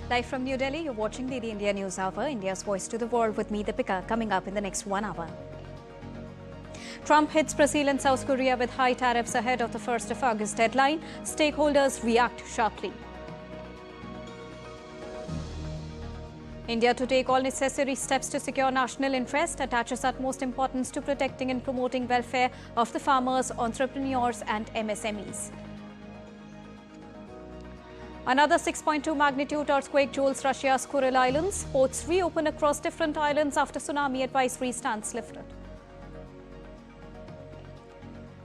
Live from New Delhi, you're watching the India News Hour, India's voice to the world with me, Deepika, coming up in the next 1 hour. Trump hits Brazil and South Korea with high tariffs ahead of the 1st of August deadline. Stakeholders react sharply. India to take all necessary steps to secure national interest, attaches utmost importance to protecting and promoting welfare of the farmers, entrepreneurs and MSMEs. Another 6.2 magnitude earthquake jolts Russia's Kuril Islands. Ports reopen across different islands after tsunami advisory stands lifted.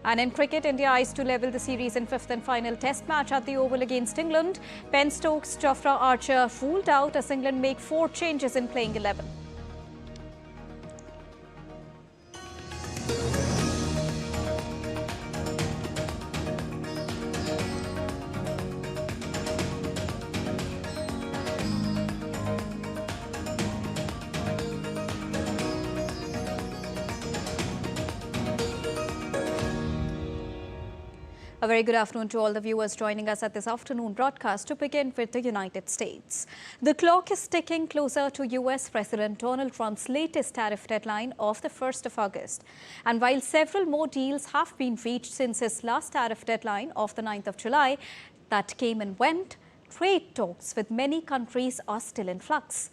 And in cricket, India eyes to level the series in 5th and final test match at the Oval against England. Ben Stokes, Jofra Archer ruled out as England make 4 changes in playing 11. A very good afternoon to all the viewers joining us at this afternoon broadcast. To begin with the United States. The clock is ticking closer to US President Donald Trump's latest tariff deadline of the 1st of August. And while several more deals have been reached since his last tariff deadline of the 9th of July that came and went, trade talks with many countries are still in flux.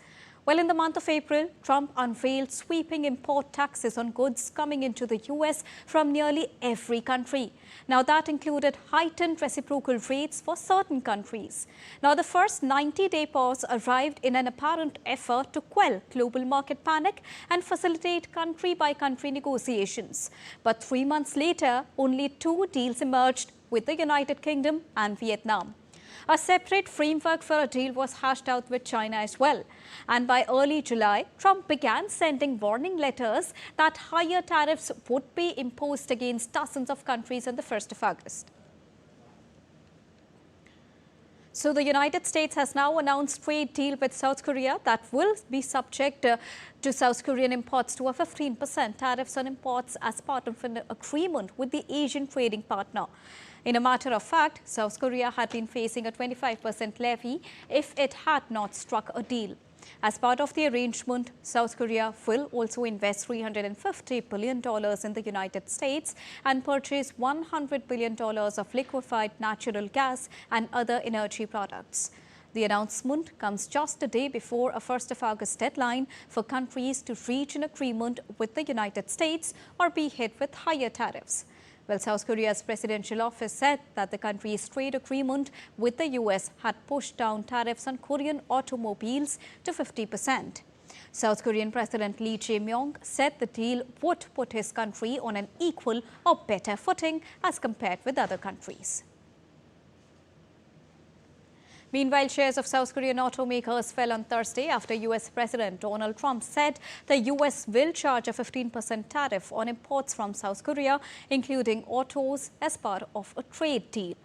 Well, in the month of April, Trump unveiled sweeping import taxes on goods coming into the US from nearly every country. Now, that included heightened reciprocal rates for certain countries. Now, the first 90-day pause arrived in an apparent effort to quell global market panic and facilitate country-by-country negotiations. But 3 months later, only 2 deals emerged with the United Kingdom and Vietnam. A separate framework for a deal was hashed out with China as well. And by early July, Trump began sending warning letters that higher tariffs would be imposed against dozens of countries on the 1st of August. So the United States has now announced a trade deal with South Korea that will be subject to South Korean imports to a 15% tariffs on imports as part of an agreement with the Asian trading partner. In a matter of fact, South Korea had been facing a 25% levy if it had not struck a deal. As part of the arrangement, South Korea will also invest $350 billion in the United States and purchase $100 billion of liquefied natural gas and other energy products. The announcement comes just a day before a 1st of August deadline for countries to reach an agreement with the United States or be hit with higher tariffs. Well, South Korea's presidential office said that the country's trade agreement with the US had pushed down tariffs on Korean automobiles to 50%. South Korean President Lee Jae-myung said the deal would put his country on an equal or better footing as compared with other countries. Meanwhile, shares of South Korean automakers fell on Thursday after US President Donald Trump said the US will charge a 15% tariff on imports from South Korea, including autos, as part of a trade deal.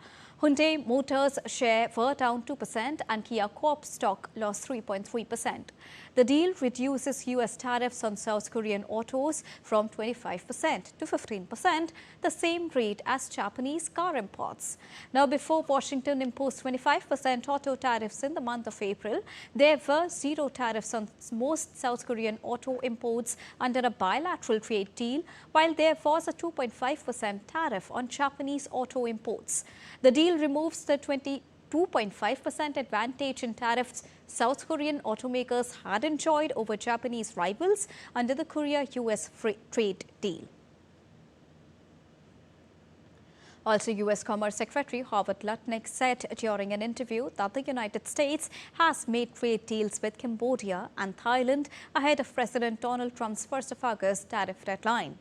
Hyundai Motors share were down 2% and Kia Corp stock lost 3.3%. The deal reduces US tariffs on South Korean autos from 25% to 15%, the same rate as Japanese car imports. Now, before Washington imposed 25% auto tariffs in the month of April, there were 0 tariffs on most South Korean auto imports under a bilateral trade deal, while there was a 2.5% tariff on Japanese auto imports. The deal removes the 22.5% advantage in tariffs South Korean automakers had enjoyed over Japanese rivals under the Korea-US trade deal. Also, U.S. Commerce Secretary Howard Lutnick said during an interview that the United States has made trade deals with Cambodia and Thailand ahead of President Donald Trump's 1st of August tariff deadline.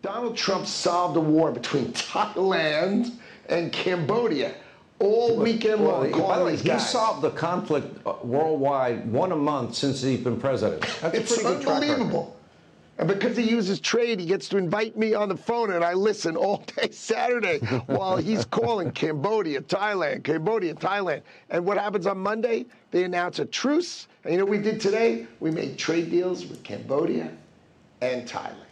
Donald Trump solved a war between Thailand and Cambodia all weekend long. By the way, he solved the conflict worldwide 1 a month since he's been president. That's it's a pretty good track record. unbelievable. And because he uses trade, he gets to invite me on the phone, and I listen all day Saturday while he's calling Cambodia, Thailand, Cambodia, Thailand. And what happens on Monday? They announce a truce. And you know what we did today? We made trade deals with Cambodia and Thailand.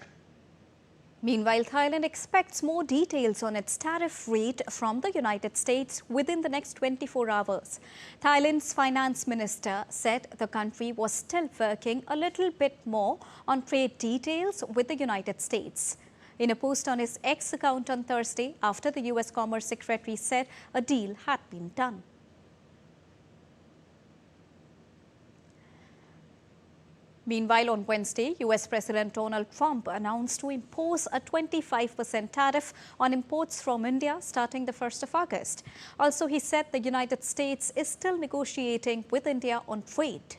Meanwhile, Thailand expects more details on its tariff rate from the United States within the next 24 hours. Thailand's finance minister said the country was still working a little bit more on trade details with the United States. In a post on his X account on Thursday, after the U.S. Commerce Secretary said a deal had been done. Meanwhile, on Wednesday, U.S. President Donald Trump announced to impose a 25% tariff on imports from India starting the 1st of August. Also, he said the United States is still negotiating with India on trade.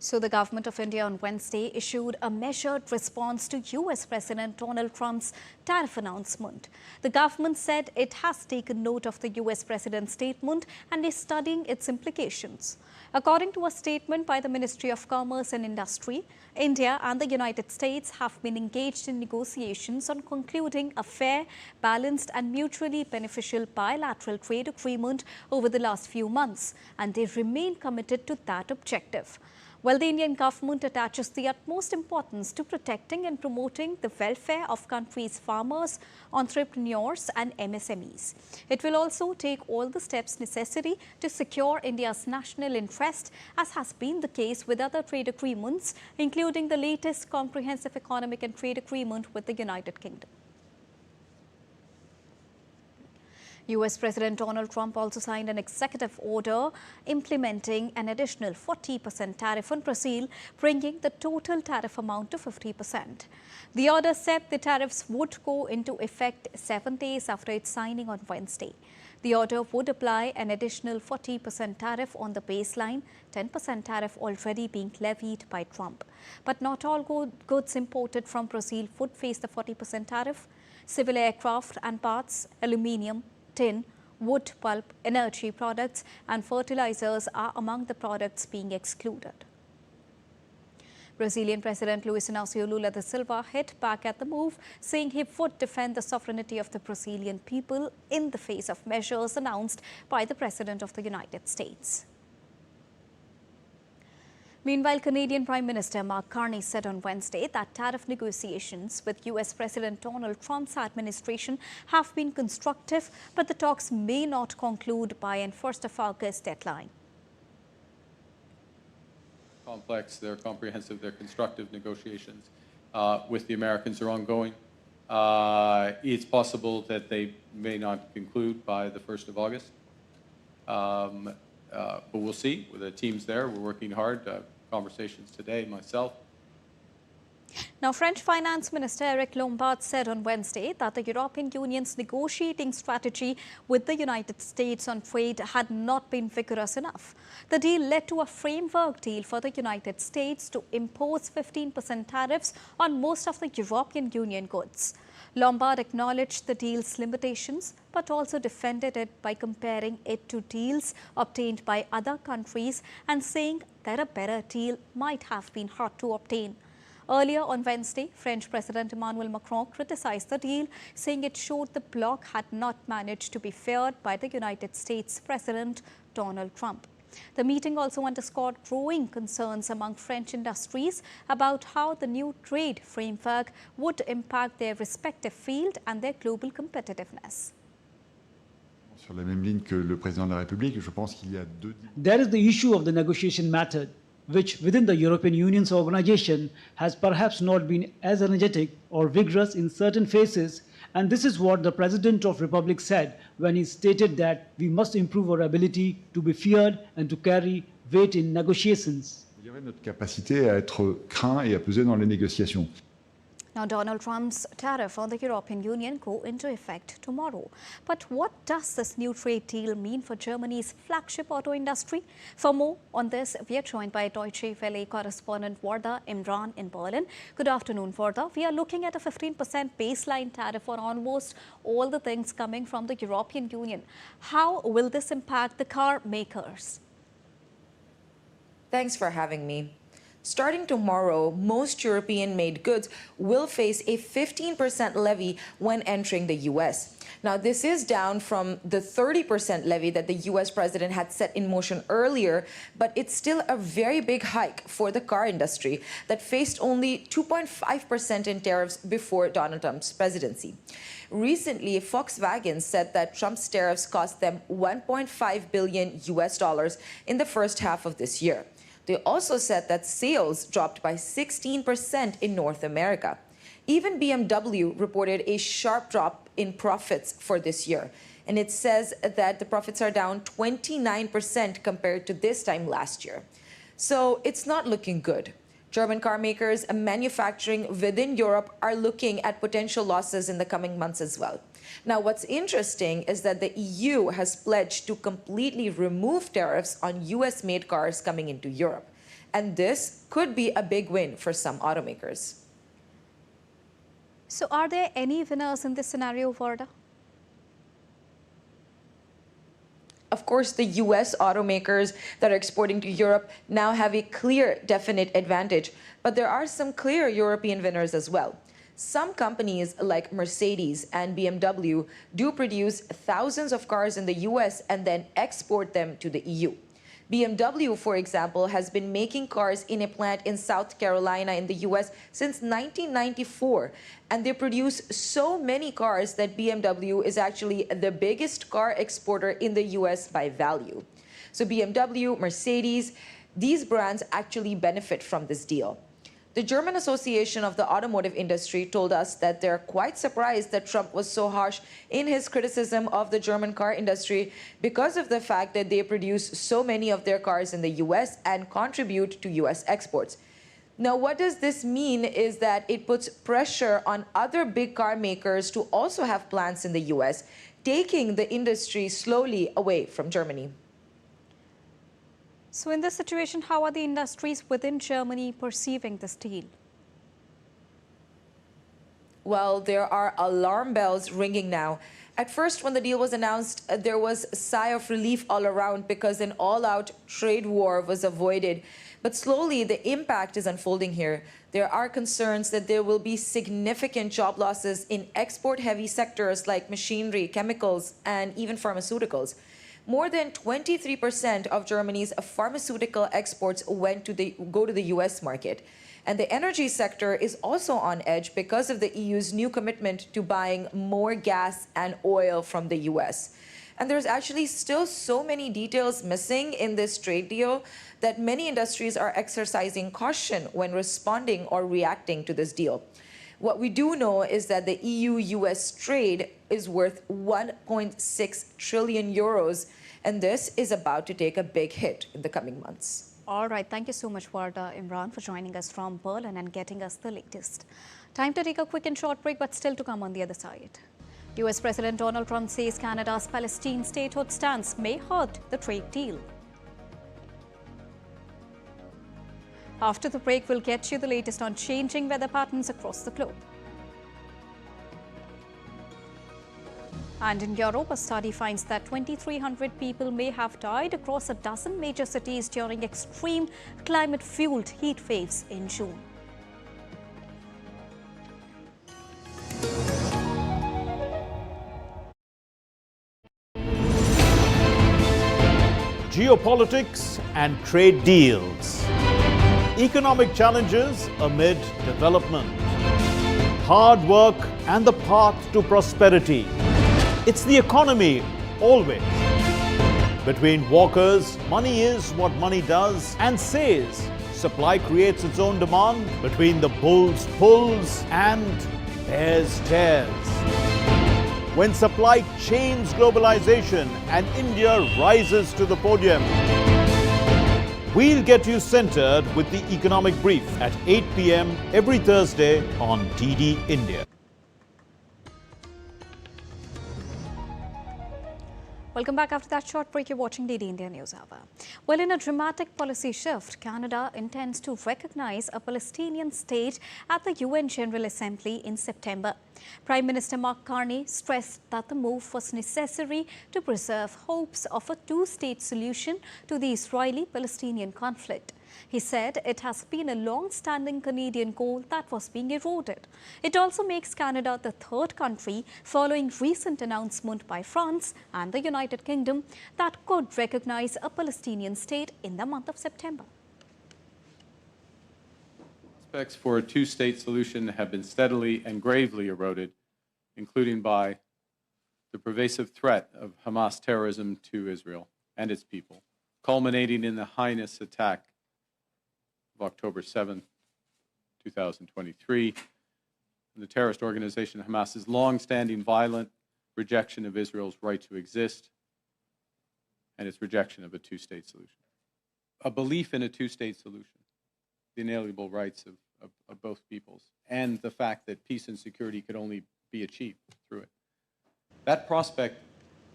So the government of India on Wednesday issued a measured response to U.S. President Donald Trump's tariff announcement. The government said it has taken note of the U.S. president's statement and is studying its implications. According to a statement by the Ministry of Commerce and Industry, India and the United States have been engaged in negotiations on concluding a fair, balanced and mutually beneficial bilateral trade agreement over the last few months, and they remain committed to that objective. Well, the Indian government attaches the utmost importance to protecting and promoting the welfare of country's farmers, entrepreneurs and MSMEs. It will also take all the steps necessary to secure India's national interest, as has been the case with other trade agreements, including the latest comprehensive economic and trade agreement with the United Kingdom. U.S. President Donald Trump also signed an executive order implementing an additional 40% tariff on Brazil, bringing the total tariff amount to 50%. The order said the tariffs would go into effect 7 days after its signing on Wednesday. The order would apply an additional 40% tariff on the baseline, 10% tariff already being levied by Trump. But not all goods imported from Brazil would face the 40% tariff. Civil aircraft and parts, aluminium, tin, wood pulp, energy products and fertilizers are among the products being excluded. Brazilian President Luiz Inácio Lula da Silva hit back at the move, saying he would defend the sovereignty of the Brazilian people in the face of measures announced by the President of the United States. Meanwhile, Canadian Prime Minister Mark Carney said on Wednesday that tariff negotiations with U.S. President Donald Trump's administration have been constructive, but the talks may not conclude by an 1st of August deadline. Complex, they're comprehensive, they're constructive negotiations with the Americans are ongoing. It's possible that they may not conclude by the 1st of August. But we'll see. The team's there. We're working hard. Conversations today, myself. Now, French Finance Minister Eric Lombard said on Wednesday that the European Union's negotiating strategy with the United States on trade had not been vigorous enough. The deal led to a framework deal for the United States to impose 15% tariffs on most of the European Union goods. Lombard acknowledged the deal's limitations, but also defended it by comparing it to deals obtained by other countries and saying that a better deal might have been hard to obtain. Earlier on Wednesday, French President Emmanuel Macron criticized the deal, saying it showed the bloc had not managed to be feared by the United States President Donald Trump. The meeting also underscored growing concerns among French industries about how the new trade framework would impact their respective field and their global competitiveness. Sur la même ligne que le président de la République, je pense qu'il y a deux. There is the issue of the negotiation method, which within the European Union's organization has perhaps not been as energetic or vigorous in certain phases. And this is what the President of the Republic said when he stated that we must improve our ability to be feared and to carry weight in negotiations. Notre capacité à être craint et à peser dans les négociations. Now, Donald Trump's tariff on the European Union go into effect tomorrow. But what does this new trade deal mean for Germany's flagship auto industry? For more on this, we are joined by Deutsche Welle correspondent Varda Imran in Berlin. Good afternoon, Varda. We are looking at a 15% baseline tariff on almost all the things coming from the European Union. How will this impact the car makers? Thanks for having me. Starting tomorrow, most European-made goods will face a 15% levy when entering the U.S. Now, this is down from the 30% levy that the U.S. president had set in motion earlier, but it's still a very big hike for the car industry that faced only 2.5% in tariffs before Donald Trump's presidency. Recently, Volkswagen said that Trump's tariffs cost them $1.5 billion in the first half of this year. They also said that sales dropped by 16% in North America. Even BMW reported a sharp drop in profits for this year, and it says that the profits are down 29% compared to this time last year. So it's not looking good. German car makers and manufacturing within Europe are looking at potential losses in the coming months as well. Now, what's interesting is that the EU has pledged to completely remove tariffs on US-made cars coming into Europe. And this could be a big win for some automakers. So are there any winners in this scenario, Varda? Of course, the US automakers that are exporting to Europe now have a clear, definite advantage. But there are some clear European winners as well. Some companies like Mercedes and BMW do produce thousands of cars in the US and then export them to the EU. BMW, for example, has been making cars in a plant in South Carolina in the US since 1994. And they produce so many cars that BMW is actually the biggest car exporter in the US by value. So BMW, Mercedes, these brands actually benefit from this deal. The German Association of the Automotive Industry told us that they're quite surprised that Trump was so harsh in his criticism of the German car industry because of the fact that they produce so many of their cars in the US and contribute to US exports. Now, what does this mean is that it puts pressure on other big car makers to also have plants in the US, taking the industry slowly away from Germany. So in this situation, how are the industries within Germany perceiving this deal? Well, there are alarm bells ringing now. At first, when the deal was announced, there was a sigh of relief all around because an all-out trade war was avoided. But slowly, the impact is unfolding here. There are concerns that there will be significant job losses in export-heavy sectors like machinery, chemicals, and even pharmaceuticals. More than 23% of Germany's pharmaceutical exports go to the US market. And the energy sector is also on edge because of the EU's new commitment to buying more gas and oil from the US. And there's actually still so many details missing in this trade deal that many industries are exercising caution when responding or reacting to this deal. What we do know is that the EU-US trade is worth 1.6 trillion euros, and this is about to take a big hit in the coming months. All right. Thank you so much, Varda Imran, for joining us from Berlin and getting us the latest. Time to take a quick and short break, but still to come on the other side. US President Donald Trump says Canada's Palestine statehood stance may hurt the trade deal. After the break, we'll get you the latest on changing weather patterns across the globe. And in Europe, a study finds that 2,300 people may have died across a dozen major cities during extreme climate-fueled heat waves in June. Geopolitics and trade deals. Economic challenges amid development. Hard work and the path to prosperity. It's the economy, always. Between walkers, money is what money does and says. Supply creates its own demand. Between the bulls pulls and bears tears. When supply chains globalization and India rises to the podium. We'll get you centered with the Economic Brief at 8 p.m. every Thursday on DD India. Welcome back. After that short break, you're watching DD India News Hour. Well, in a dramatic policy shift, Canada intends to recognize a Palestinian state at the UN General Assembly in September. Prime Minister Mark Carney stressed that the move was necessary to preserve hopes of a two-state solution to the Israeli-Palestinian conflict. He said it has been a long-standing Canadian goal that was being eroded. It also makes Canada the third country following recent announcement by France and the United Kingdom that could recognize a Palestinian state in the month of September. Prospects for a two-state solution have been steadily and gravely eroded, including by the pervasive threat of Hamas terrorism to Israel and its people, culminating in the heinous attack of October 7, 2023, and the terrorist organization Hamas's long-standing violent rejection of Israel's right to exist and its rejection of a two-state solution. A belief in a two-state solution, the inalienable rights of both peoples, and the fact that peace and security could only be achieved through it. That prospect,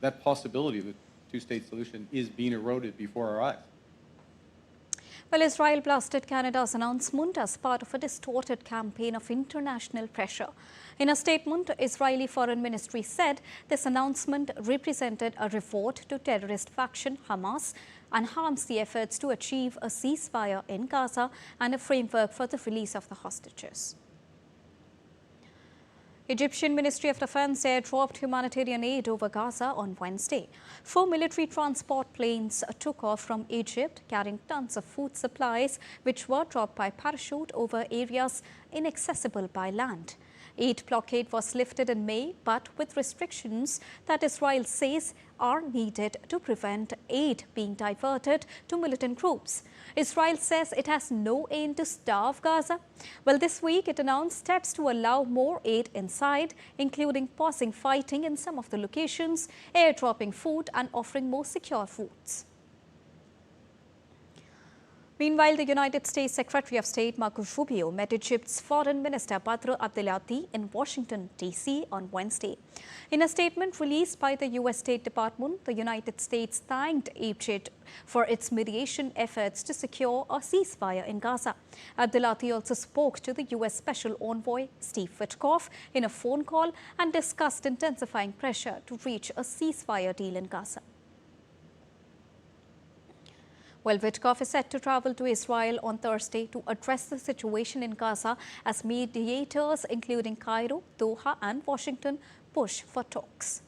that possibility of a two-state solution is being eroded before our eyes. Well, Israel blasted Canada's announcement as part of a distorted campaign of international pressure. In a statement, Israeli Foreign Ministry said this announcement represented a reward to terrorist faction Hamas and harms the efforts to achieve a ceasefire in Gaza and a framework for the release of the hostages. Egyptian Ministry of Defense airdropped humanitarian aid over Gaza on Wednesday. 4 military transport planes took off from Egypt carrying tons of food supplies which were dropped by parachute over areas inaccessible by land. Aid blockade was lifted in May, but with restrictions that Israel says are needed to prevent aid being diverted to militant groups. Israel says it has no aim to starve Gaza. Well, this week it announced steps to allow more aid inside, including pausing fighting in some of the locations, airdropping food and offering more secure routes. Meanwhile, the United States Secretary of State Marco Rubio met Egypt's Foreign Minister Badr Abdelati in Washington, D.C. on Wednesday. In a statement released by the U.S. State Department, the United States thanked Egypt for its mediation efforts to secure a ceasefire in Gaza. Abdelati also spoke to the U.S. Special Envoy Steve Witkoff in a phone call and discussed intensifying pressure to reach a ceasefire deal in Gaza. Well, Witkoff is set to travel to Israel on Thursday to address the situation in Gaza as mediators, including Cairo, Doha and Washington, push for talks.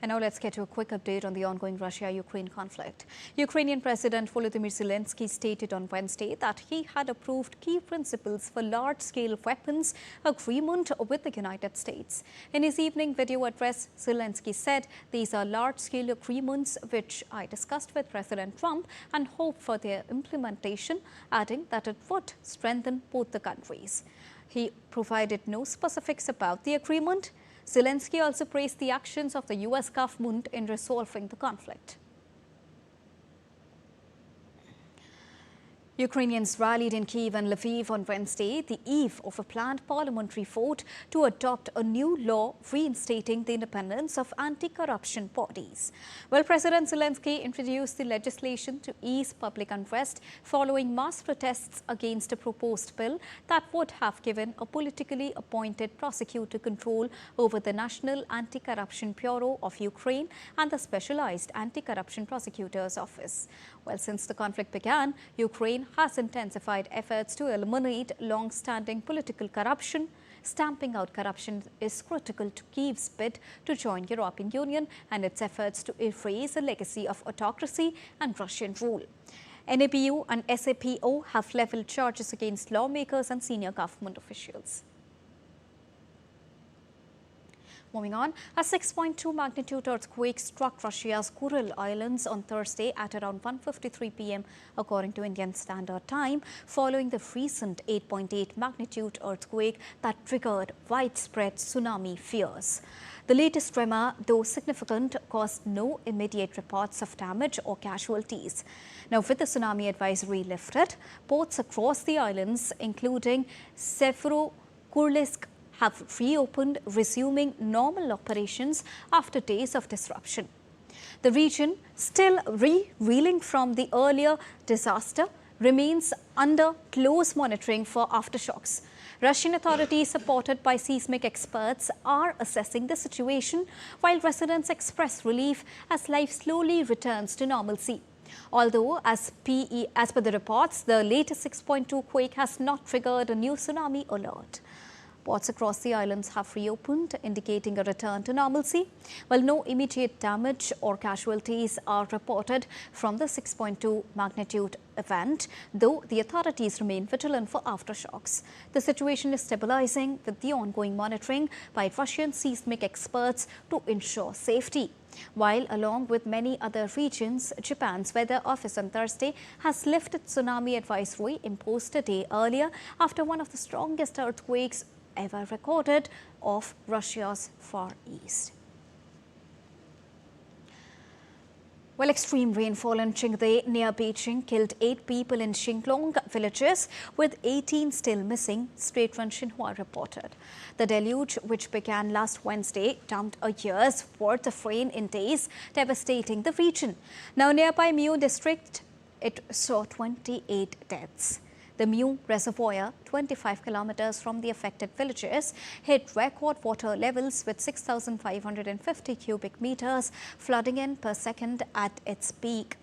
And now let's get to a quick update on the ongoing Russia-Ukraine conflict. Ukrainian President Volodymyr Zelensky stated on Wednesday that he had approved key principles for large-scale weapons agreement with the United States. In his evening video address, Zelensky said, "These are large-scale agreements which I discussed with President Trump and hope for their implementation," adding that it would strengthen both the countries. He provided no specifics about the agreement. Zelensky also praised the actions of the U.S. government in resolving the conflict. Ukrainians rallied in Kiev and Lviv on Wednesday, the eve of a planned parliamentary vote to adopt a new law reinstating the independence of anti-corruption bodies. Well, President Zelensky introduced the legislation to ease public unrest following mass protests against a proposed bill that would have given a politically appointed prosecutor control over the National Anti-Corruption Bureau of Ukraine and the Specialized Anti-Corruption Prosecutor's Office. Well, since the conflict began, Ukraine has intensified efforts to eliminate long-standing political corruption. Stamping out corruption is critical to Kiev's bid to join the European Union and its efforts to erase a legacy of autocracy and Russian rule. NABU and SAPO have leveled charges against lawmakers and senior government officials. Moving on, a 6.2 magnitude earthquake struck Russia's Kuril Islands on Thursday at around 1:53 p.m. according to Indian Standard Time, following the recent 8.8 magnitude earthquake that triggered widespread tsunami fears. The latest tremor, though significant, caused no immediate reports of damage or casualties. Now, with the tsunami advisory lifted, ports across the islands, including Severodvinsk, have reopened, resuming normal operations after days of disruption. The region, still reeling from the earlier disaster, remains under close monitoring for aftershocks. Russian authorities, supported by seismic experts, are assessing the situation, while residents express relief as life slowly returns to normalcy. Although, as per the reports, the latest 6.2 quake has not triggered a new tsunami alert. Ports across the islands have reopened, indicating a return to normalcy, while no immediate damage or casualties are reported from the 6.2 magnitude event, though the authorities remain vigilant for aftershocks. The situation is stabilizing with the ongoing monitoring by Russian seismic experts to ensure safety. While, along with many other regions, Japan's weather office on Thursday has lifted tsunami advisory imposed a day earlier after one of the strongest earthquakes ever recorded off Russia's far east. Well, extreme rainfall in Qingdao near Beijing killed 8 people in Xinglong villages, with 18 still missing, state-run Xinhua reported. The deluge, which began last Wednesday, dumped a year's worth of rain in days, devastating the region. Now, nearby Mew district, it saw 28 deaths. The Mew Reservoir, 25 kilometers from the affected villages, hit record water levels with 6,550 cubic meters flooding in per second at its peak.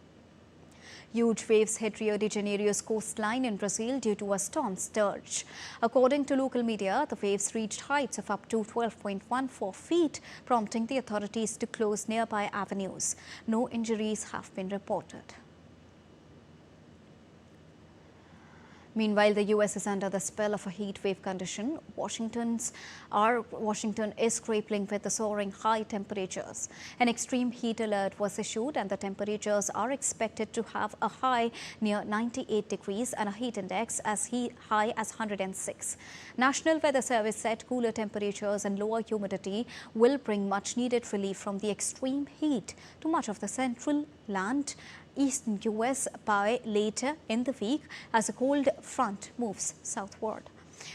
Huge waves hit Rio de Janeiro's coastline in Brazil due to a storm surge. According to local media, the waves reached heights of up to 12.14 feet, prompting the authorities to close nearby avenues. No injuries have been reported. Meanwhile, the U.S. is under the spell of a heat wave condition. Washington is grappling with the soaring high temperatures. An extreme heat alert was issued, and the temperatures are expected to have a high near 98 degrees and a heat index as high as 106. National Weather Service said cooler temperatures and lower humidity will bring much needed relief from the extreme heat to much of the central land eastern U.S. by later in the week as a cold front moves southward.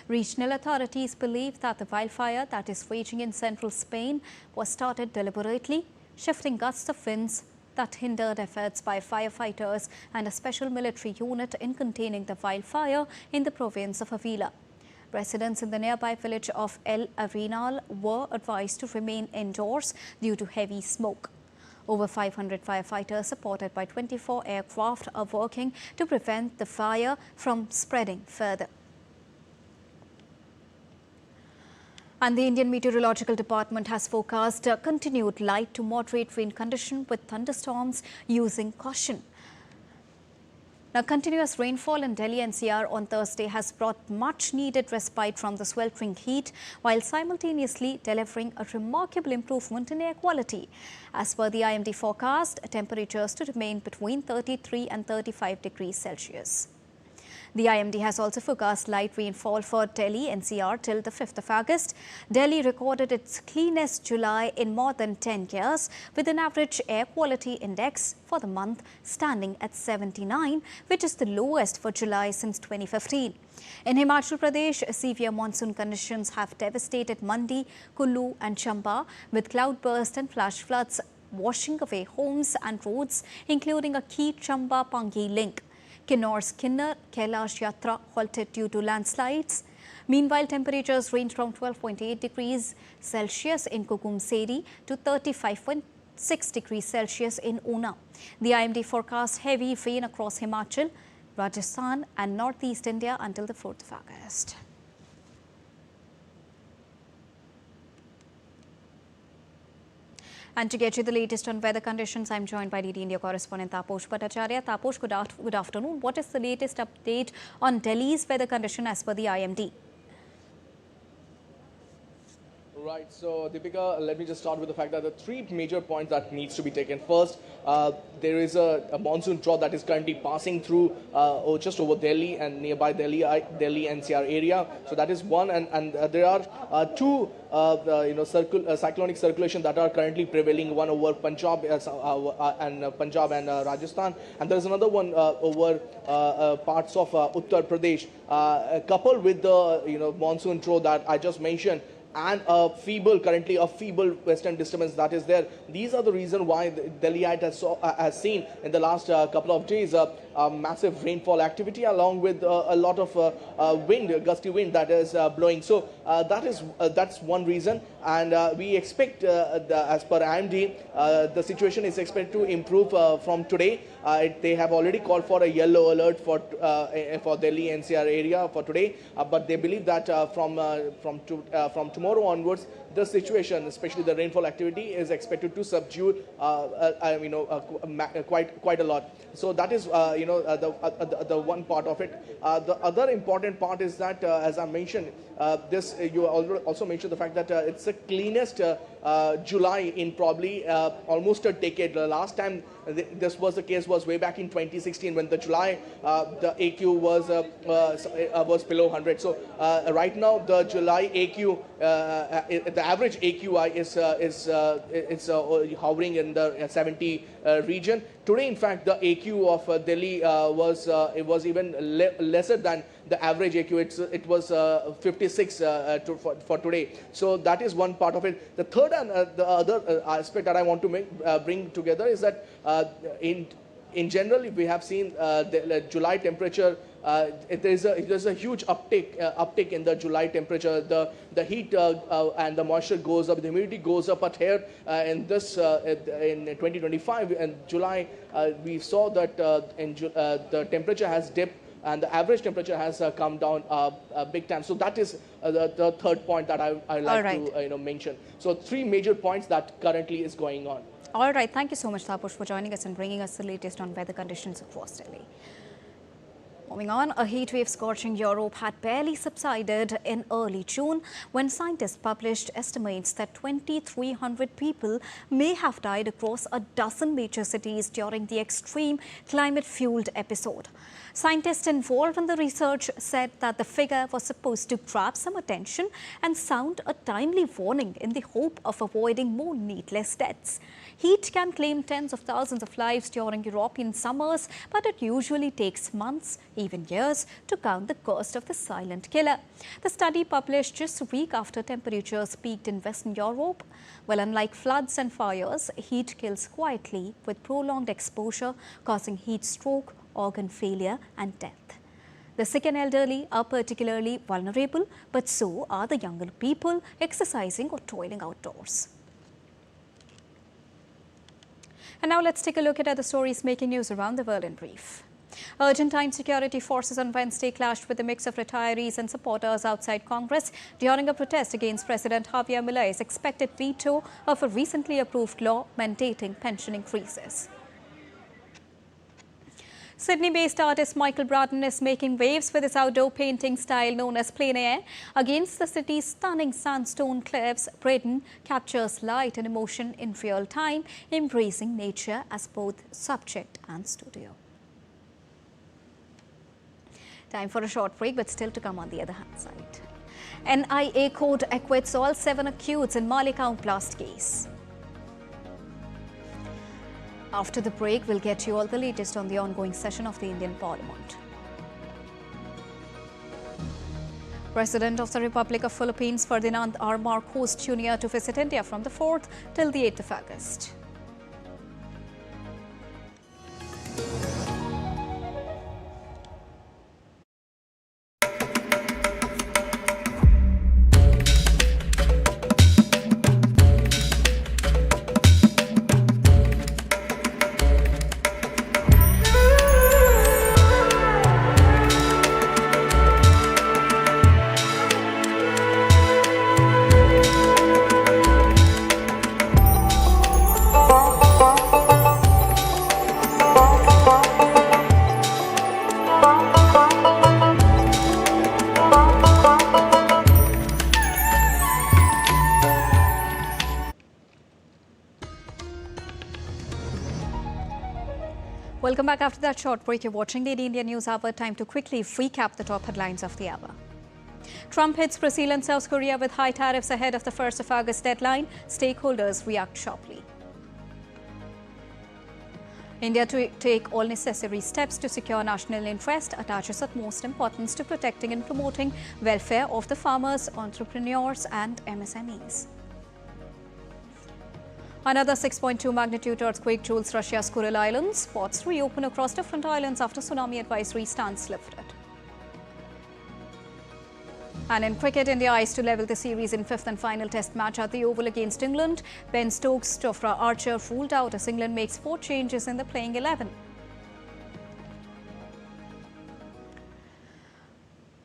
Regional authorities believe that the wildfire that is raging in central Spain was started deliberately, shifting gusts of winds that hindered efforts by firefighters and a special military unit in containing the wildfire in the province of Avila. Residents in the nearby village of El Arenal were advised to remain indoors due to heavy smoke. Over 500 firefighters, supported by 24 aircraft, are working to prevent the fire from spreading further. And the Indian Meteorological Department has forecast a continued light to moderate rain condition with thunderstorms using caution. Now, continuous rainfall in Delhi NCR on Thursday has brought much needed respite from the sweltering heat, while simultaneously delivering a remarkable improvement in air quality. As per the IMD forecast, temperatures to remain between 33 and 35 degrees Celsius. The IMD has also forecast light rainfall for Delhi NCR till the 5th of August. Delhi recorded its cleanest July in more than 10 years, with an average air quality index for the month standing at 79, which is the lowest for July since 2015. In Himachal Pradesh, severe monsoon conditions have devastated Mandi, Kullu and Chamba, with cloudburst and flash floods washing away homes and roads, including a key Chamba-Pangi link. Kinnaur's Kinnar Kailash Yatra halted due to landslides. Meanwhile, temperatures ranged from 12.8 degrees Celsius in Kukum Seri to 35.6 degrees Celsius in Una. The IMD forecasts heavy rain across Himachal, Rajasthan and northeast India until the 4th of August. And to get you the latest on weather conditions, I'm joined by DD India correspondent Taposh Bhattacharya. Taposh, good afternoon. What is the latest update on Delhi's weather condition as per the IMD? Right, so Deepika, let me just start with the fact that the three major points that needs to be taken. First, there is a monsoon trough that is currently passing through just over Delhi and nearby Delhi NCR area. So that is one, and there are two cyclonic circulation that are currently prevailing. One over Punjab and Rajasthan, and there is another one over parts of Uttar Pradesh. Coupled with the monsoon trough that I just mentioned, and currently a feeble western disturbance that is there. These are the reason why the Delhiite has seen in the last couple of days a massive rainfall activity along with a lot of gusty wind that is blowing. So that's one reason, and we expect, as per IMD, the situation is expected to improve from today. They have already called for a yellow alert for Delhi NCR area for today, but they believe that from tomorrow onwards, the situation, especially the rainfall activity, is expected to subdue, quite a lot. So that is, the one part of it. The other important part is that, as I mentioned, you also mentioned the fact that it's the cleanest July in probably almost a decade. The last time this was the case was way back in 2016, when the July the AQ was below 100. So right now the July AQ, the average AQI is hovering in the 70 region. Today, in fact, the AQ of Delhi was even lesser than the average AQ. It was 56 for today. So that is one part of it. The third and the other aspect that I want to bring together is that in general, we have seen the July temperature. There's a huge uptick in the July temperature. The heat and the moisture goes up, the humidity goes up. But here in 2025 in July, we saw that the temperature has dipped and the average temperature has come down big time. So that is the third point that I like to mention. So three major points that currently is going on. All right. Thank you so much, Taposh, for joining us and bringing us the latest on weather conditions across Delhi. Moving on, a heat wave scorching Europe had barely subsided in early June when scientists published estimates that 2,300 people may have died across a dozen major cities during the extreme climate-fueled episode. Scientists involved in the research said that the figure was supposed to grab some attention and sound a timely warning in the hope of avoiding more needless deaths. Heat can claim tens of thousands of lives during European summers, but it usually takes months, even years, to count the cost of the silent killer. The study, published just a week after temperatures peaked in Western Europe. Well, unlike floods and fires, heat kills quietly with prolonged exposure, causing heat stroke, organ failure and death. The sick and elderly are particularly vulnerable, but so are the younger people exercising or toiling outdoors. And now let's take a look at other stories making news around the world in brief. Argentine security forces on Wednesday clashed with a mix of retirees and supporters outside Congress during a protest against President Javier Milei's expected veto of a recently approved law mandating pension increases. Sydney-based artist Michael Braden is making waves with his outdoor painting style known as plein air. Against the city's stunning sandstone cliffs, Braden captures light and emotion in real time, embracing nature as both subject and studio. Time for a short break, but still to come on the other hand side. NIA court acquits all 7 accused in Malika blast case. After the break, we'll get you all the latest on the ongoing session of the Indian Parliament. President of the Republic of Philippines Ferdinand Marcos Jr. to visit India from the 4th till the 8th of August. Welcome back after that short break. You're watching the India News Hour. Time to quickly recap the top headlines of the hour. Trump hits Brazil and South Korea with high tariffs ahead of the 1st of August deadline. Stakeholders react sharply. India to take all necessary steps to secure national interest, attaches utmost importance to protecting and promoting welfare of the farmers, entrepreneurs and MSMEs. Another 6.2 magnitude earthquake jolts Russia's Kuril Islands. Ports reopen across different islands after tsunami advisory stands lifted. And in cricket, India eyes to level the series in fifth and final test match at the Oval against England. Ben Stokes, Jofra Archer ruled out as England makes 4 changes in the playing 11.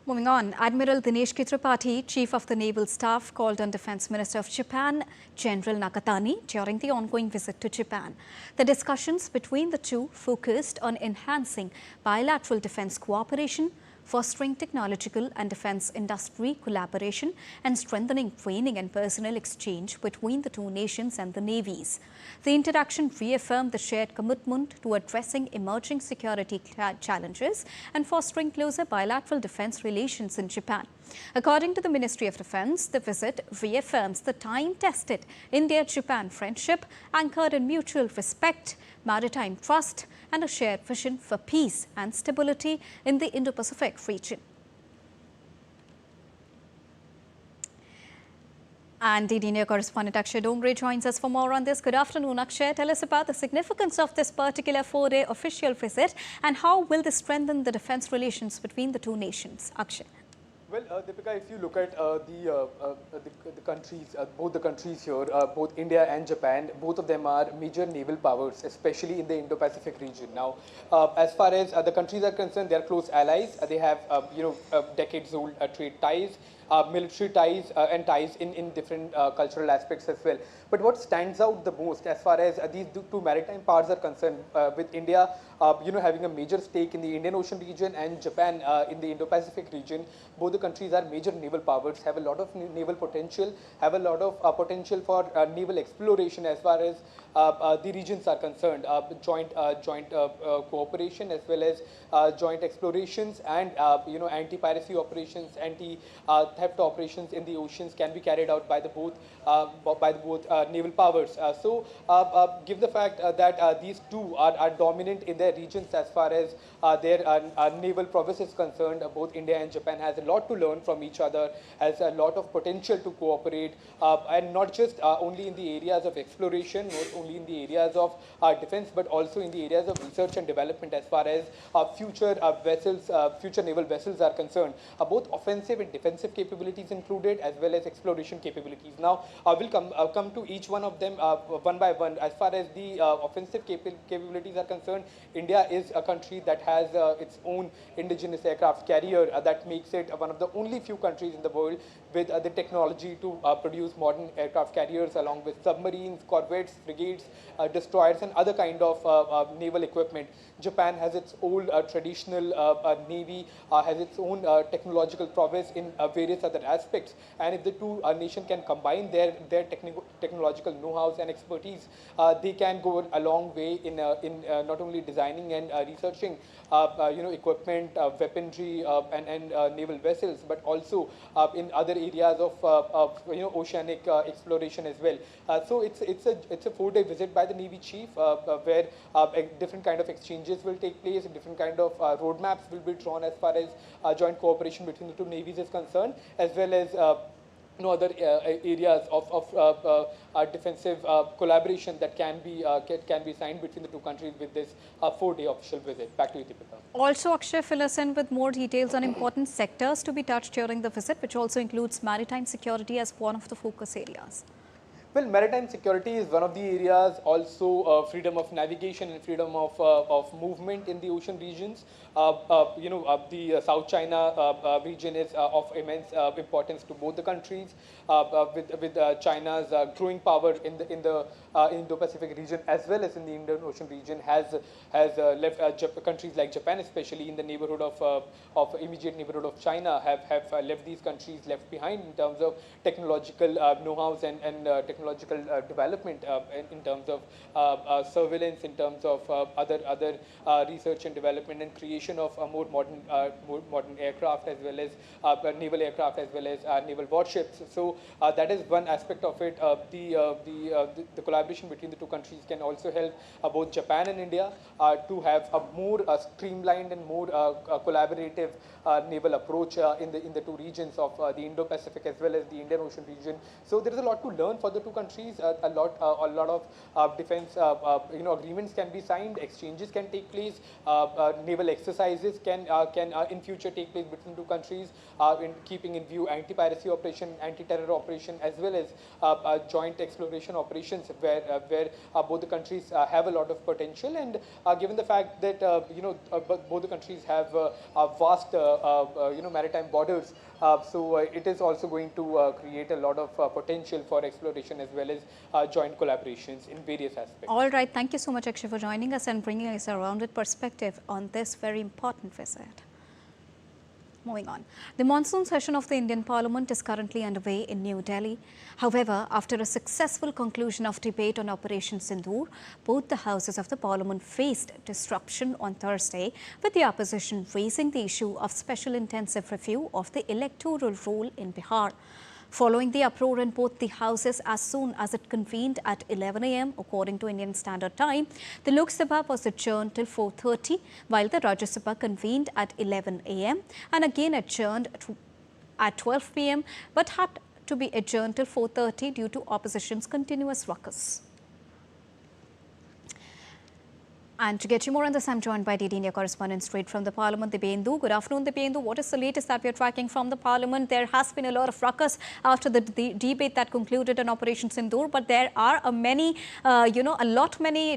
Moving on, Admiral Dinesh Tripathi, Chief of the Naval Staff, called on Defence Minister of Japan, General Nakatani, during the ongoing visit to Japan. The discussions between the two focused on enhancing bilateral defence cooperation, fostering technological and defence industry collaboration, and strengthening training and personnel exchange between the two nations and the navies. The interaction reaffirmed the shared commitment to addressing emerging security challenges and fostering closer bilateral defence relations in Japan. According to the Ministry of Defence, the visit reaffirms the time-tested India-Japan friendship anchored in mutual respect, maritime trust, and a shared vision for peace and stability in the Indo-Pacific region. And DD correspondent Akka Domere joins us for more on this. Good afternoon, Akka. Tell us about the significance of this particular 4-day official visit and how will this strengthen the defence relations between the two nations? Akka. Well, Deepika, if you look at the countries, both the countries here, both India and Japan, both of them are major naval powers, especially in the Indo-Pacific region. Now, as far as the countries are concerned, they are close allies. They have, decades-old trade ties, military ties, and ties in different cultural aspects as well. But what stands out the most, as far as these two maritime powers are concerned, with India, having a major stake in the Indian Ocean region and Japan in the Indo-Pacific region, both the countries are major naval powers, have a lot of naval potential, have a lot of potential for naval exploration as far as the regions are concerned. Joint cooperation as well as joint explorations and anti-piracy operations, anti-theft operations in the oceans can be carried out by the both naval powers. Give the fact that these two are dominant in their regions as far as their naval prowess is concerned. Both India and Japan has a lot to learn from each other, has a lot of potential to cooperate, and not just only in the areas of exploration, not only in the areas of defense, but also in the areas of research and development as far as future naval vessels are concerned. Both offensive and defensive capabilities included, as well as exploration capabilities. Now, we'll come to each one of them one by one. As far as the offensive capabilities are concerned, India is a country that has its own indigenous aircraft carrier that makes it one of the only few countries in the world with the technology to produce modern aircraft carriers along with submarines, corvettes, frigates, destroyers and other kind of naval equipment. Japan has its own traditional navy, has its own technological prowess in various other aspects, and if the two nations can combine their technological know-hows and expertise, they can go a long way in not only designing and researching equipment, weaponry and naval vessels, but also in other areas of oceanic exploration as well. So it's a 4-day visit by the Navy Chief where different kind of exchanges will take place, different kind of roadmaps will be drawn as far as joint cooperation between the two navies is concerned, as well as other areas of defensive collaboration that can be signed between the two countries with this 4-day official visit. Back to you, Deepika. Also, Akshay, fill us in with more details on important sectors to be touched during the visit, which also includes maritime security as one of the focus areas. Well, maritime security is one of the areas, also freedom of navigation and freedom of movement in the ocean regions. The South China region is of immense importance to both the countries, with China's growing power in the Indo-Pacific region as well as in the Indian Ocean region has left countries like Japan, especially in the neighborhood of immediate neighborhood of China, have left these countries left behind in terms of technological know-hows and technological technological development in terms of surveillance, in terms of other research and development and creation of more modern aircraft, as well as naval aircraft, as well as naval warships. So that is one aspect of it. The collaboration between the two countries can also help both Japan and India to have a more streamlined and more collaborative naval approach in the two regions of the Indo-Pacific as well as the Indian Ocean region. So there is a lot to learn for the two countries. A lot of defense agreements can be signed, exchanges can take place, naval exercises can in future take place between two countries, in keeping in view anti-piracy operation, anti-terror operation, as well as joint exploration operations where both the countries have a lot of potential. And given the fact that both the countries have vast maritime borders, so it is also going to create a lot of potential for exploration as well as joint collaborations in various aspects. All right, thank you so much, Akshay, for joining us and bringing us a rounded perspective on this very important visit. Moving on. The monsoon session of the Indian Parliament is currently underway in New Delhi. However, after a successful conclusion of debate on Operation Sindoor, both the houses of the Parliament faced disruption on Thursday, with the opposition raising the issue of special intensive review of the electoral roll in Bihar. Following the uproar in both the houses as soon as it convened at 11 a.m. according to Indian Standard Time, the Lok Sabha was adjourned till 4:30, while the Rajya Sabha convened at 11 a.m. and again adjourned at 12 p.m. but had to be adjourned till 4:30 due to opposition's continuous ruckus. And to get you more on this, I'm joined by DD India correspondent straight from the Parliament, Dibyendu. Good afternoon, Dibyendu. What is the latest that we are tracking from the Parliament? There has been a lot of ruckus after the debate that concluded on Operation Sindoor, but there are many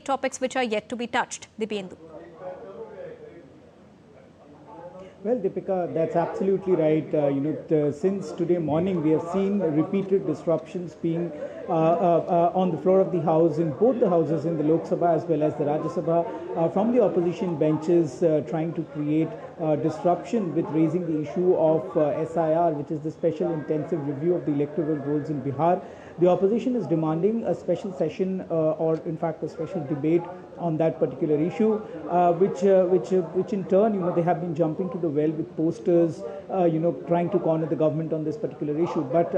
topics which are yet to be touched. Dibyendu. Well, Deepika, that's absolutely right. Since today morning, we have seen repeated disruptions being on the floor of the House, in both the houses, in the Lok Sabha as well as the Rajya Sabha, from the opposition benches, trying to create disruption with raising the issue of SIR, which is the Special Intensive Review of the Electoral Rolls in Bihar. The opposition is demanding a special session or in fact a special debate on that particular issue, which in turn, they have been jumping to the well with posters, trying to corner the government on this particular issue. But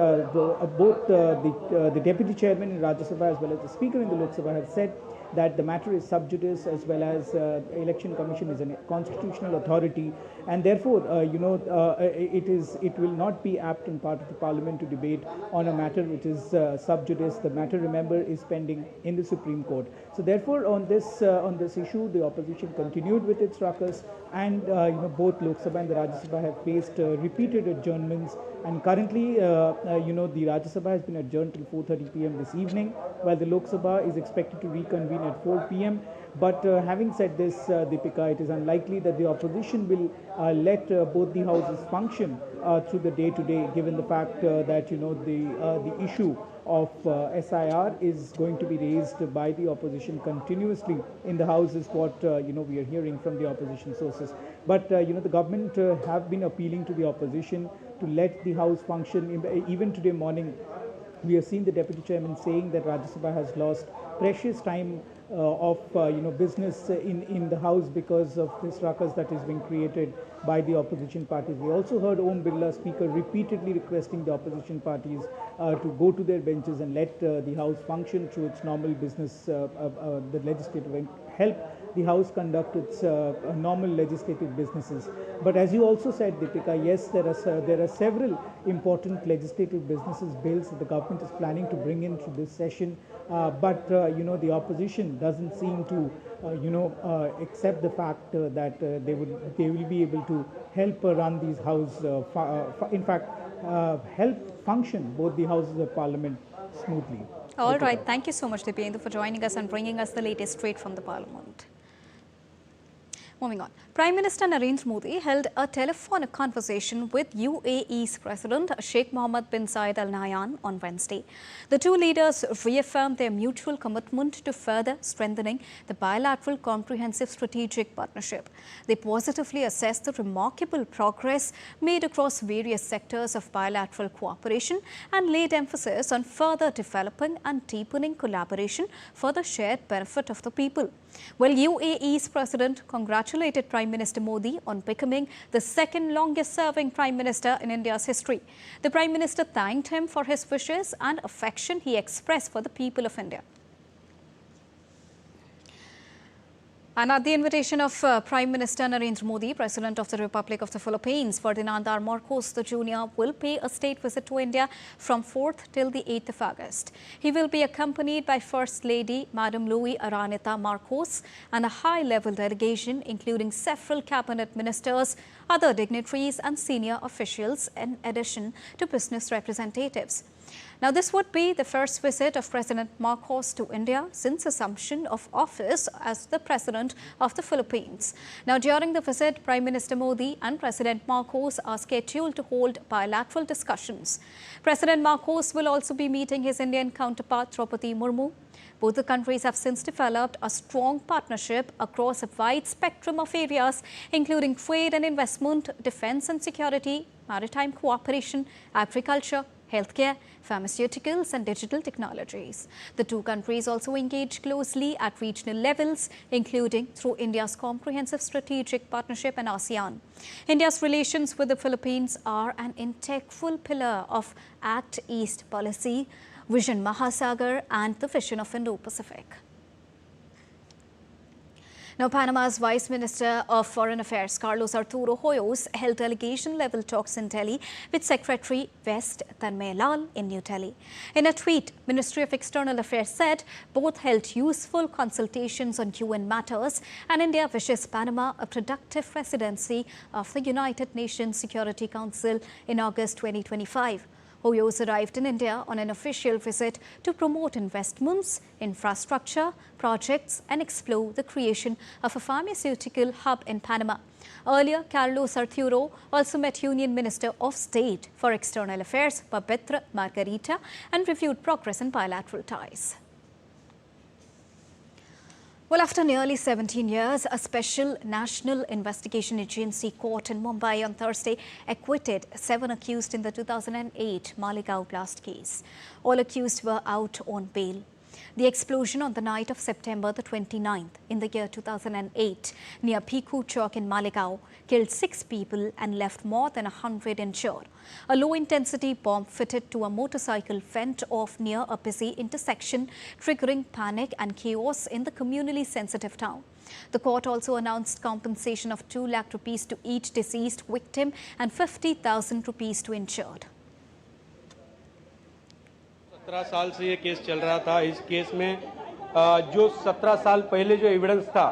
both the Deputy Chairman in Rajya Sabha as well as the Speaker in the Lok Sabha have said that the matter is sub judice, as well as Election Commission is a constitutional authority, and therefore, it will not be apt on part of the Parliament to debate on a matter which is sub judice. The matter, remember, is pending in the Supreme Court. So therefore, on this issue, the opposition continued with its ruckus, and both Lok Sabha and the Rajya Sabha have faced repeated adjournments. And currently, the Rajya Sabha has been adjourned till 4:30 p.m. this evening, while the Lok Sabha is expected to reconvene at 4 p.m. But having said this, Deepika, it is unlikely that the opposition will let both the houses function through the day-to-day, given the fact that the issue of SIR is going to be raised by the opposition continuously in the House, is what we are hearing from the opposition sources. But the government have been appealing to the opposition to let the House function. Even today morning, we have seen the Deputy Chairman saying that Rajya Sabha has lost precious time of business in the House because of this ruckus that is being created by the opposition parties. We also heard Om Birla, Speaker, repeatedly requesting the opposition parties to go to their benches and let the House function through its normal business, the legislative, and help the House conduct its normal legislative businesses. But as you also said, Deepika, yes, there are several important legislative bills that the government is planning to bring into this session. But the opposition doesn't seem to accept the fact that they will be able to help run these House, in fact, help function both the Houses of Parliament smoothly. All right, thank you so much, Dibyendu, for joining us and bringing us the latest straight from the Parliament. Moving on, Prime Minister Narendra Modi held a telephonic conversation with UAEs President Sheikh Mohammed bin Zayed Al Nahyan on Wednesday. The two leaders reaffirmed their mutual commitment to further strengthening the bilateral comprehensive strategic partnership. They positively assessed the remarkable progress made across various sectors of bilateral cooperation and laid emphasis on further developing and deepening collaboration for the shared benefit of the people. While UAE's President congratulated Prime Minister Modi on becoming the second longest-serving Prime Minister in India's history, the Prime Minister thanked him for his wishes and affection he expressed for the people of India. And at the invitation of Prime Minister Narendra Modi, President of the Republic of the Philippines Ferdinand Marcos the Jr. will pay a state visit to India from 4th till the 8th of August. He will be accompanied by First Lady Madam Louis Araneta Marcos and a high-level delegation including several cabinet ministers, other dignitaries and senior officials in addition to business representatives. Now, this would be the first visit of President Marcos to India since assumption of office as the President of the Philippines. Now, during the visit, Prime Minister Modi and President Marcos are scheduled to hold bilateral discussions. President Marcos will also be meeting his Indian counterpart Draupadi Murmu. Both the countries have since developed a strong partnership across a wide spectrum of areas, including trade and investment, defense and security, maritime cooperation, agriculture, healthcare, pharmaceuticals and digital technologies. The two countries also engage closely at regional levels, including through India's comprehensive strategic partnership and ASEAN. India's relations with the Philippines are an integral pillar of Act East policy, Vision Mahasagar and the vision of Indo-Pacific. Now, Panama's Vice Minister of Foreign Affairs, Carlos Arturo Hoyos, held delegation-level talks in Delhi with Secretary West Tanmay Lal in New Delhi. In a tweet, Ministry of External Affairs said both held useful consultations on UN matters and India wishes Panama a productive presidency of the United Nations Security Council in August 2025. Hoyos arrived in India on an official visit to promote investments, infrastructure, projects and explore the creation of a pharmaceutical hub in Panama. Earlier, Carlos Arturo also met Union Minister of State for External Affairs, Pabitra Margarita, and reviewed progress in bilateral ties. Well, after nearly 17 years, a special national investigation agency court in Mumbai on Thursday acquitted 7 accused in the 2008 Malika blast case. All accused were out on bail. The explosion on the night of September the 29th in the year 2008 near Piku Chowk in Malegaon killed 6 people and left more than 100 injured. A low-intensity bomb fitted to a motorcycle went off near a busy intersection, triggering panic and chaos in the communally sensitive town. The court also announced compensation of 2 lakh rupees to each deceased victim and 50,000 rupees to injured. 17 साल से ये case चल रहा था। इस case में जो 17 साल पहले जो एविडेंस था,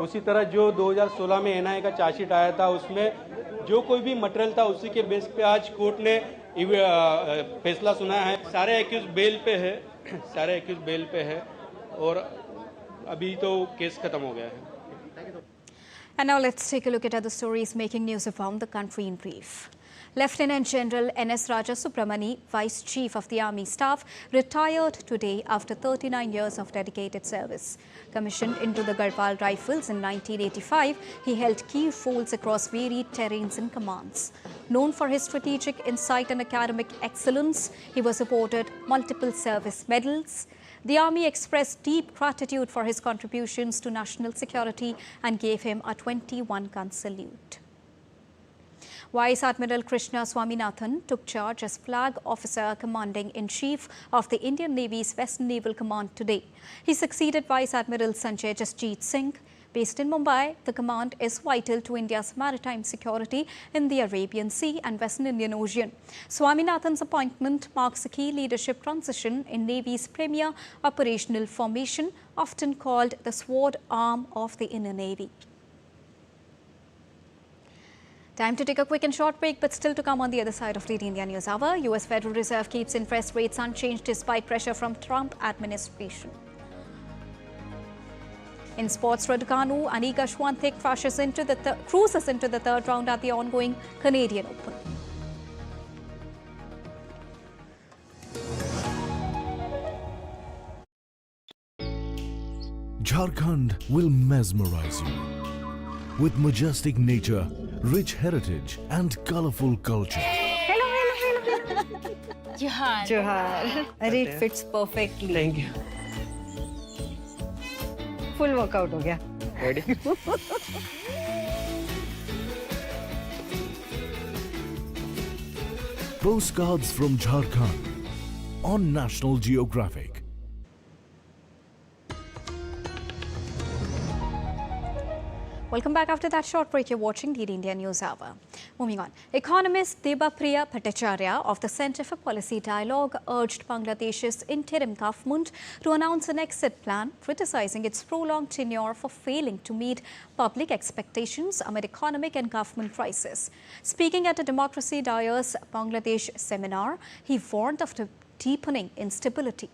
उसी तरह जो 2016 में एनआईए का चार्जशीट आया था, उसमें जो कोई भी मटेरियल था उसी के बेस पे आज कोर्ट ने फैसला सुनाया है। सारे एक्यूज बेल पे है और अभी तो केस खत्म हो गया है। And now let's take a look at other stories making news around the country in brief. Lieutenant General N.S. Raja Subramani, Vice Chief of the Army Staff, retired today after 39 years of dedicated service. Commissioned into the Garhwal Rifles in 1985, he held key roles across varied terrains and commands. Known for his strategic insight and academic excellence, he was awarded multiple service medals. The Army expressed deep gratitude for his contributions to national security and gave him a 21-gun salute. Vice Admiral Krishna Swami Natan took charge as Flag Officer Commanding-in-Chief of the Indian Navy's Western Naval Command today. He succeeded Vice Admiral Sanjay Jasjeet Singh. Based in Mumbai, the command is vital to India's maritime security in the Arabian Sea and Western Indian Ocean. Swaminathan's appointment marks a key leadership transition in Navy's premier operational formation, often called the sword arm of the Indian Navy. Time to take a quick and short break, but still to come on the other side of the India News Hour. US Federal Reserve keeps interest rates unchanged despite pressure from Trump administration. In sports, Raducanu, Anika Swanthik cruises into the third round at the ongoing Canadian Open. Jharkhand will mesmerize you with majestic nature, rich heritage and colorful culture. Hello. Johar. It fits perfectly. Thank you. Full workout ho gaya. Ready? Postcards from Jharkhand on National Geographic. Welcome back after that short break. You're watching the India News Hour. Moving on. Economist Debapriya Bhattacharya of the Centre for Policy Dialogue urged Bangladesh's interim government to announce an exit plan, criticizing its prolonged tenure for failing to meet public expectations amid economic and government crisis. Speaking at a Democracy Dyer's Bangladesh seminar, he warned of the deepening instability.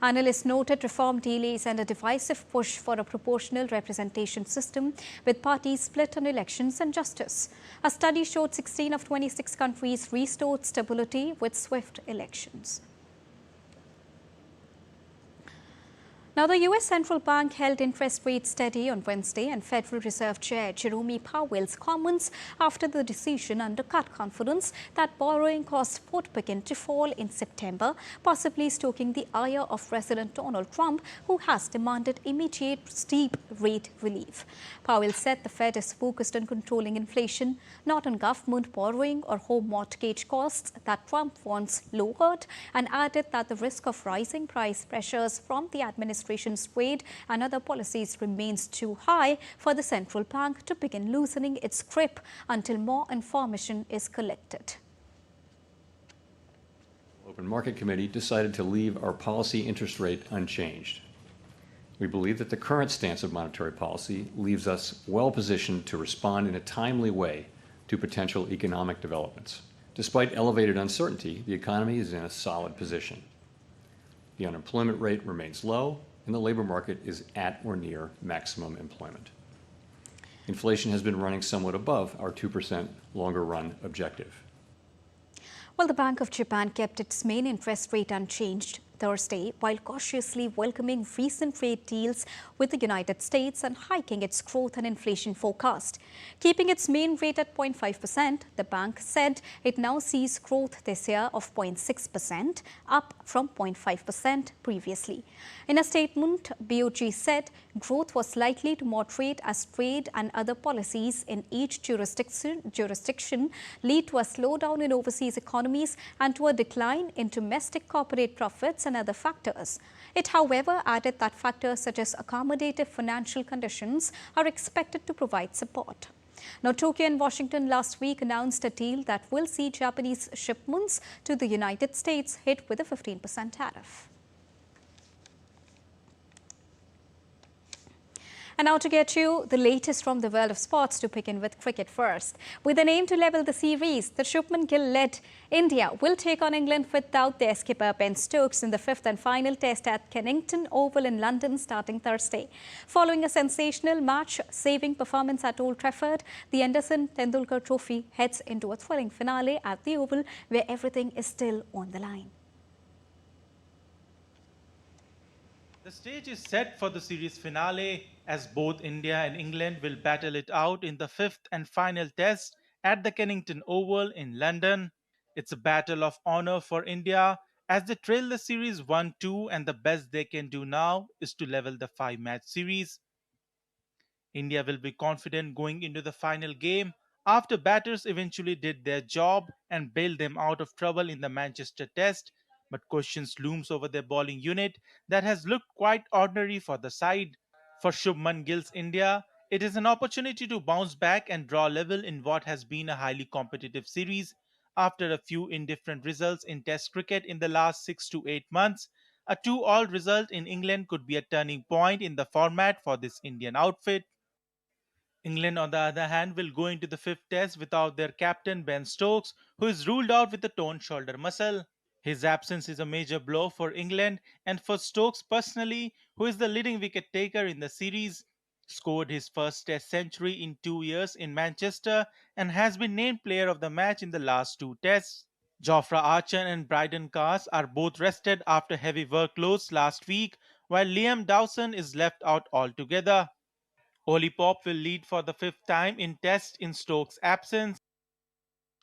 Analysts noted reform delays and a divisive push for a proportional representation system with parties split on elections and justice. A study showed 16 of 26 countries restored stability with swift elections. Now, the U.S. Central Bank held interest rates steady on Wednesday, and Federal Reserve Chair Jerome Powell's comments after the decision undercut confidence that borrowing costs would begin to fall in September, possibly stoking the ire of President Donald Trump, who has demanded immediate steep rate relief. Powell said the Fed is focused on controlling inflation, not on government borrowing or home mortgage costs that Trump wants lowered, and added that the risk of rising price pressures from the administration's trade and other policies remains too high for the central bank to begin loosening its grip until more information is collected. Open Market Committee decided to leave our policy interest rate unchanged. We believe that the current stance of monetary policy leaves us well positioned to respond in a timely way to potential economic developments. Despite elevated uncertainty, the economy is in a solid position. The unemployment rate remains low, and the labor market is at or near maximum employment. Inflation has been running somewhat above our 2% longer run objective. Well, the Bank of Japan kept its main interest rate unchanged Thursday, while cautiously welcoming recent trade deals with the United States and hiking its growth and inflation forecast. Keeping its main rate at 0.5%, the bank said it now sees growth this year of 0.6%, up from 0.5% previously. In a statement, BOJ said growth was likely to moderate as trade and other policies in each jurisdiction lead to a slowdown in overseas economies and to a decline in domestic corporate profits and other factors. It, however, added that factors such as accommodative financial conditions are expected to provide support. Now, Tokyo and Washington last week announced a deal that will see Japanese shipments to the United States hit with a 15% tariff. And now to get you the latest from the world of sports, to begin with cricket first. With an aim to level the series, the Shubman Gill-led India will take on England without their skipper Ben Stokes in the fifth and final test at Kennington Oval in London starting Thursday. Following a sensational match-saving performance at Old Trafford, the Anderson Tendulkar Trophy heads into a thrilling finale at the Oval where everything is still on the line. The stage is set for the series finale as both India and England will battle it out in the fifth and final test at the Kennington Oval in London. It's a battle of honor for India as they trail the series 1-2, and the best they can do now is to level the 5-match series. India will be confident going into the final game after batters eventually did their job and bailed them out of trouble in the Manchester Test, but questions looms over their bowling unit that has looked quite ordinary for the side. For Shubman Gill's India, it is an opportunity to bounce back and draw level in what has been a highly competitive series. After a few indifferent results in Test cricket in the last 6 to 8 months, a 2-all result in England could be a turning point in the format for this Indian outfit. England, on the other hand, will go into the fifth test without their captain Ben Stokes, who is ruled out with a torn shoulder muscle. His absence is a major blow for England and for Stokes personally, who is the leading wicket taker in the series, scored his first Test century in 2 years in Manchester and has been named player of the match in the last 2 Tests. Jofra Archer and Bryden Cars are both rested after heavy workloads last week, while Liam Dawson is left out altogether. Oli Pope will lead for the 5th time in Test in Stokes' absence.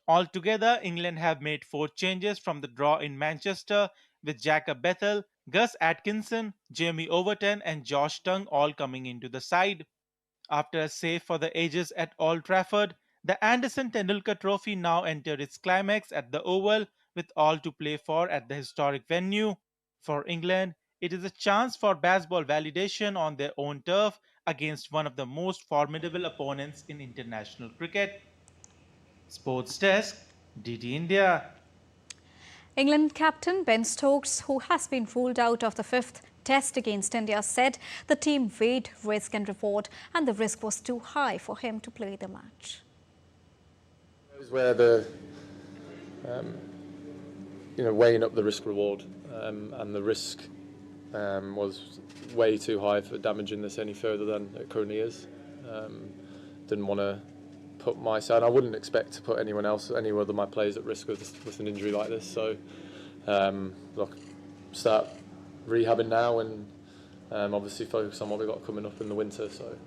Altogether, England have made 4 changes from the draw in Manchester, with Jacob Bethel, Gus Atkinson, Jamie Overton and Josh Tongue all coming into the side. After a save for the ages at Old Trafford, the Anderson Tendulkar Trophy now entered its climax at the Oval, with all to play for at the historic venue. For England, it is a chance for baseball validation on their own turf against one of the most formidable opponents in international cricket. Sports Desk, DD India. England captain Ben Stokes, who has been ruled out of the 5th Test against India, said the team weighed risk and reward and the risk was too high for him to play the match. It was where the, weighing up the risk-reward and the risk was way too high for damaging this any further than it currently is. Didn't want to put my side. I wouldn't expect to put anyone else, any other of my players at risk with an injury like this. So, look, start rehabbing now and obviously focus on what we've got coming up in the winter. So.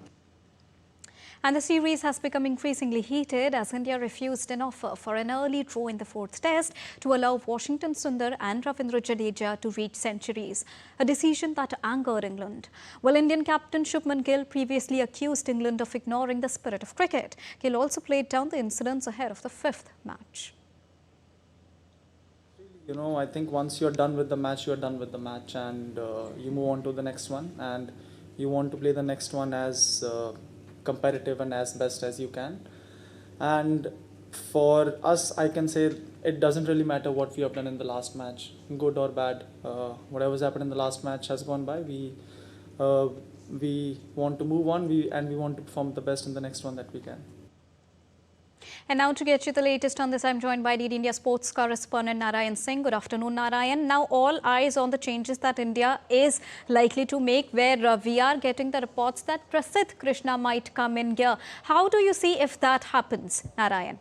And the series has become increasingly heated as India refused an offer for an early draw in the 4th Test to allow Washington Sundar and Ravindra Jadeja to reach centuries, a decision that angered England. While Indian captain Shubman Gill previously accused England of ignoring the spirit of cricket, Gill also played down the incidents ahead of the 5th match. I think once you're done with the match, you're done with the match, and you move on to the next one, and you want to play the next one as competitive and as best as you can. And for us, I can say it doesn't really matter what we have done in the last match, good or bad. Whatever's happened in the last match has gone by. We want to move on, and we want to perform the best in the next one that we can. And now to get you the latest on this, I'm joined by DD India sports correspondent Narayan Singh. Good afternoon, Narayan. Now all eyes on the changes that India is likely to make, where we are getting the reports that Prasar Krishna might come in here. How do you see if that happens, Narayan?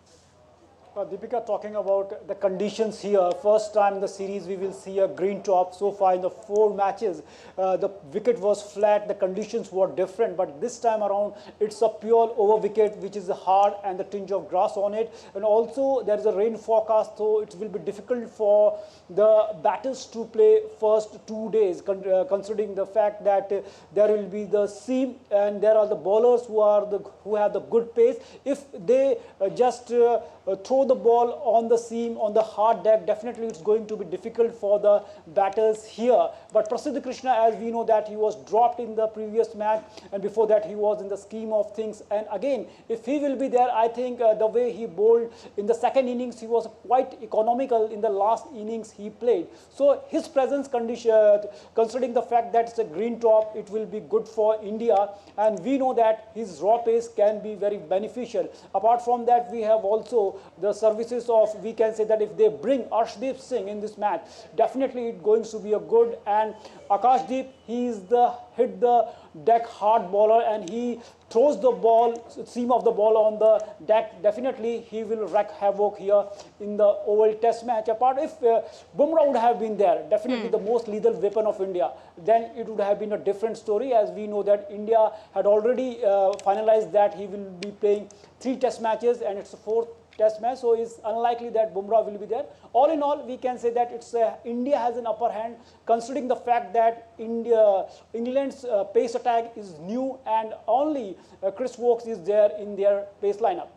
Deepika, talking about the conditions here, first time in the series we will see a green top. So far in the 4 matches, the wicket was flat, the conditions were different, but this time around it's a pure over wicket which is hard and the tinge of grass on it. And also there is a rain forecast, so it will be difficult for the batters to play first 2 days, considering the fact that there will be the seam and there are the bowlers who have the good pace. If they just throw the ball on the seam, on the hard deck, definitely it's going to be difficult for the batters here. But Prasar Krishna, as we know that he was dropped in the previous match, and before that he was in the scheme of things. And again, if he will be there, I think the way he bowled in the second innings, he was quite economical in the last innings he played. So his presence, considering the fact that it's a green top, it will be good for India. And we know that his raw pace can be very beneficial. Apart from that, we have also the services of, we can say that if they bring Arshdeep Singh in this match, definitely it's going to be a good. And Akashdeep, he is the hit the deck hard bowler, and he throws the ball, seam of the ball on the deck. Definitely he will wreak havoc here in the Oval Test match. Apart, if Bumrah would have been there, definitely the most lethal weapon of India, then it would have been a different story, as we know that India had already finalized that he will be playing 3 Test matches and it's the 4th Test match, so it's unlikely that Bumrah will be there. All in all, we can say that it's India has an upper hand, considering the fact that England's pace attack is new and only Chris Woakes is there in their pace lineup.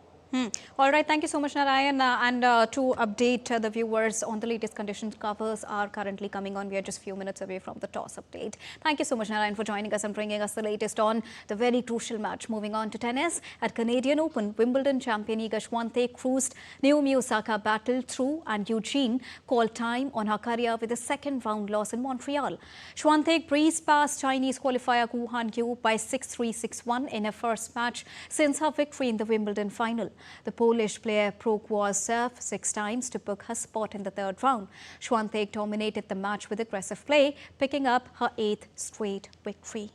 All right, thank you so much, Narayan. And to update the viewers on the latest conditions, covers are currently coming on. We are just a few minutes away from the toss update. Thank you so much, Narayan, for joining us and bringing us the latest on the very crucial match. Moving on to tennis, at Canadian Open, Wimbledon champion Iga Swiatek cruised Naomi Osaka battled through, and Eugene called time on her career with a 2nd round loss in Montreal. Swiatek breezed past Chinese qualifier Gu Hanyu by 6-3, 6-1 in her first match since her victory in the Wimbledon final. The Polish player broke War's serve 6 times to book her spot in the third round. Swiatek dominated the match with aggressive play, picking up her 8th straight victory.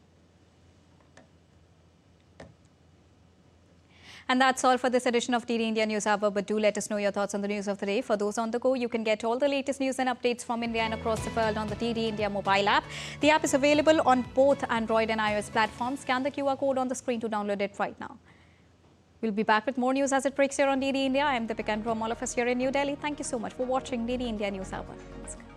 And that's all for this edition of DD India News Hour, but do let us know your thoughts on the news of the day. For those on the go, you can get all the latest news and updates from India and across the world on the DD India mobile app. The app is available on both Android and iOS platforms. Scan the QR code on the screen to download it right now. We'll be back with more news as it breaks here on DD India. I'm Deepika, and from all of us here in New Delhi, thank you so much for watching DD India News Hour. Namaskar.